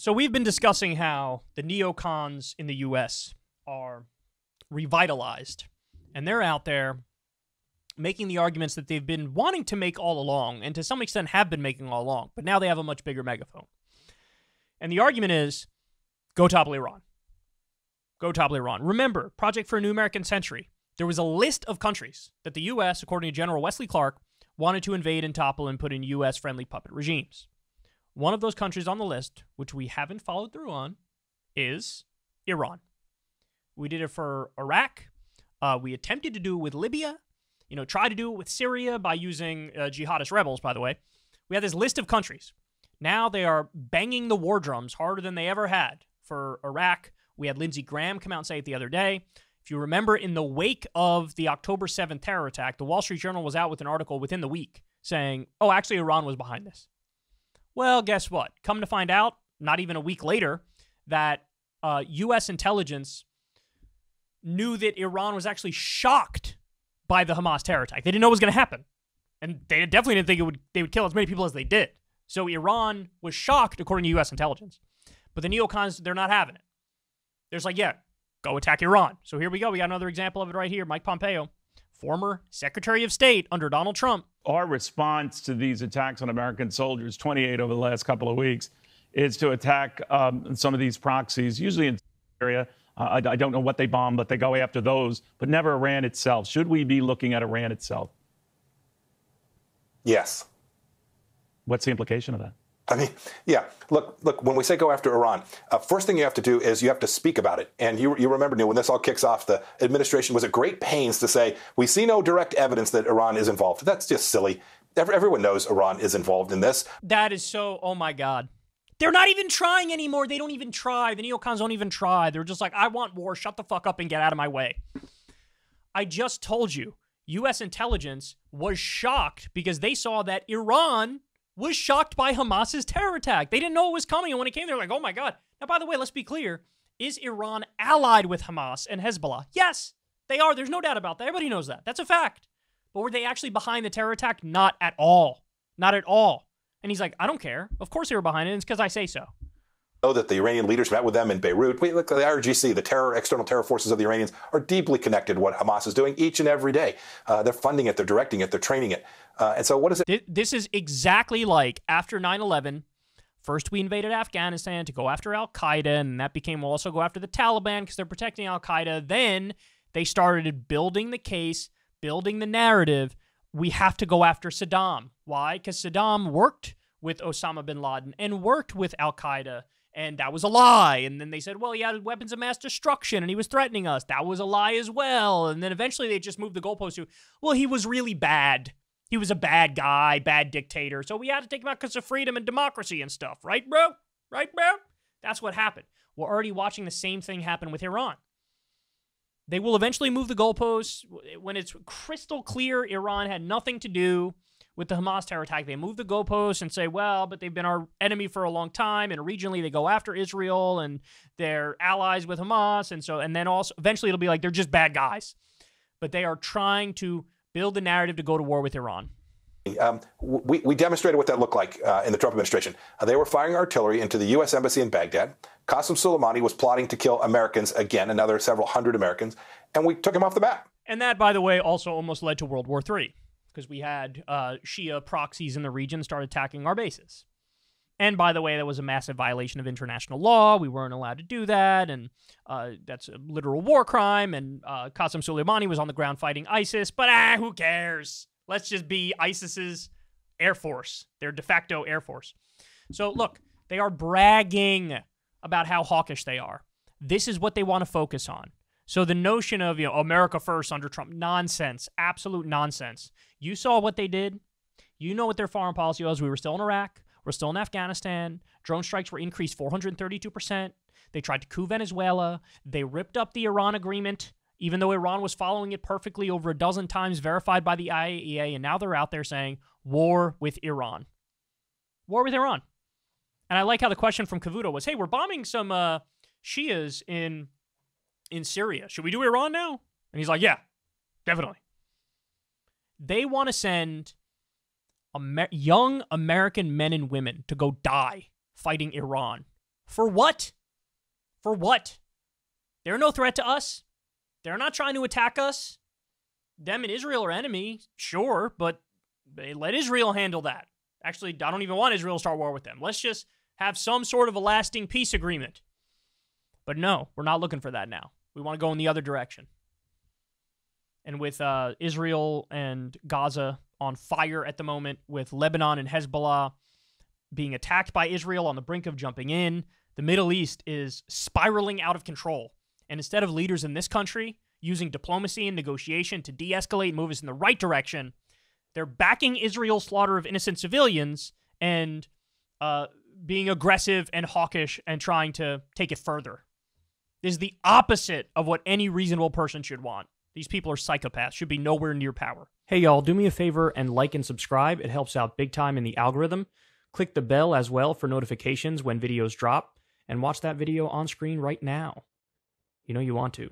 So we've been discussing how the neocons in the U.S. are revitalized, and they're out there making the arguments that they've been wanting to make all along, and to some extent have been making all along, but now they have a much bigger megaphone. And the argument is, go topple Iran. Go topple Iran. Remember, Project for a New American Century. There was a list of countries that the U.S., according to General Wesley Clark, wanted to invade and topple and put in U.S.-friendly puppet regimes. One of those countries on the list, which we haven't followed through on, is Iran. We did it for Iraq. We attempted to do it with Libya. Tried to do it with Syria by using jihadist rebels, by the way. We had this list of countries. Now they are banging the war drums harder than they ever had. For Iraq, we had Lindsey Graham come out and say it the other day. If you remember, in the wake of the October 7th terror attack, the Wall Street Journal was out with an article within the week saying, oh, actually, Iran was behind this. Well, guess what? Come to find out, not even a week later, that U.S. intelligence knew that Iran was actually shocked by the Hamas terror attack. They didn't know it was going to happen. And they definitely didn't think they would kill as many people as they did. So Iran was shocked, according to U.S. intelligence. But the neocons, they're not having it. They're just like, yeah, go attack Iran. So here we go. We got another example of it right here. Mike Pompeo, former Secretary of State under Donald Trump. Our response to these attacks on American soldiers, 28 over the last couple of weeks, is to attack some of these proxies, usually in Syria. I don't know what they bomb, but they go after those, but never Iran itself. Should we be looking at Iran itself? Yes. What's the implication of that? I mean, yeah. Look. When we say go after Iran, first thing you have to do is you have to speak about it. And you remember, Neil, when this all kicks off, the administration was at great pains to say, we see no direct evidence that Iran is involved. That's just silly. Everyone knows Iran is involved in this. That is so, oh my God. They're not even trying anymore. They don't even try. The neocons don't even try. They're just like, I want war. Shut the fuck up and get out of my way. I just told you, U.S. intelligence was shocked because they saw that Iran was shocked by Hamas's terror attack. They didn't know it was coming, and when it came, they're like, oh my God. Now, by the way, let's be clear. Is Iran allied with Hamas and Hezbollah? Yes, they are. There's no doubt about that. Everybody knows that. That's a fact. But were they actually behind the terror attack? Not at all. Not at all. And he's like, I don't care. Of course they were behind it. It's because I say so. Know that the Iranian leaders met with them in Beirut. Look, the IRGC, the external terror forces of the Iranians, are deeply connected to what Hamas is doing each and every day. They're funding it, they're directing it, they're training it. And so what is it? This is exactly like after 9/11. First, we invaded Afghanistan to go after al-Qaeda, and that became we'll also go after the Taliban because they're protecting al-Qaeda. Then they started building the case, building the narrative. We have to go after Saddam. Why? Because Saddam worked with Osama bin Laden and worked with al-Qaeda. And that was a lie. And then they said, well, he had weapons of mass destruction and he was threatening us. That was a lie as well. And then eventually they just moved the goalpost to, well, he was really bad. He was a bad guy, bad dictator. So we had to take him out because of freedom and democracy and stuff. Right, bro? Right, bro? That's what happened. We're already watching the same thing happen with Iran. They will eventually move the goalposts. When it's crystal clear Iran had nothing to do with the Hamas terror attack, they move the goalposts and say, well, but they've been our enemy for a long time, and regionally they go after Israel, and they're allies with Hamas, and then also eventually it'll be like they're just bad guys. But they are trying to build the narrative to go to war with Iran. We demonstrated what that looked like in the Trump administration. They were firing artillery into the U.S. Embassy in Baghdad. Qasem Soleimani was plotting to kill Americans again, another several hundred Americans, and we took him off the map. And that, by the way, also almost led to World War III. Because we had Shia proxies in the region start attacking our bases. And by the way, that was a massive violation of international law. We weren't allowed to do that, and that's a literal war crime, and Qasem Soleimani was on the ground fighting ISIS, but who cares? Let's just be ISIS's air force, their de facto air force. So look, they are bragging about how hawkish they are. This is what they want to focus on. So the notion of, America first under Trump, nonsense, absolute nonsense. You saw what they did. You know what their foreign policy was. We were still in Iraq. We're still in Afghanistan. Drone strikes were increased 432%. They tried to coup Venezuela. They ripped up the Iran agreement, even though Iran was following it perfectly over a dozen times, verified by the IAEA, and now they're out there saying, war with Iran. War with Iran. And I like how the question from Cavuto was, hey, we're bombing some Shias in Syria. Should we do Iran now? And he's like, yeah, definitely. They want to send young American men and women to go die fighting Iran For what? For what? They're no threat to us. They're not trying to attack us. Them and Israel are enemies, sure, but let Israel handle that. Actually, I don't even want Israel to start war with them. Let's just have some sort of a lasting peace agreement. But no, we're not looking for that now. We want to go in the other direction. And with Israel and Gaza on fire at the moment, with Lebanon and Hezbollah being attacked by Israel on the brink of jumping in, the Middle East is spiraling out of control. And instead of leaders in this country using diplomacy and negotiation to de-escalate and move us in the right direction, they're backing Israel's slaughter of innocent civilians and being aggressive and hawkish and trying to take it further. This is the opposite of what any reasonable person should want. These people are psychopaths, should be nowhere near power. Hey y'all, do me a favor and like and subscribe. It helps out big time in the algorithm. Click the bell as well for notifications when videos drop, and watch that video on screen right now. You know you want to.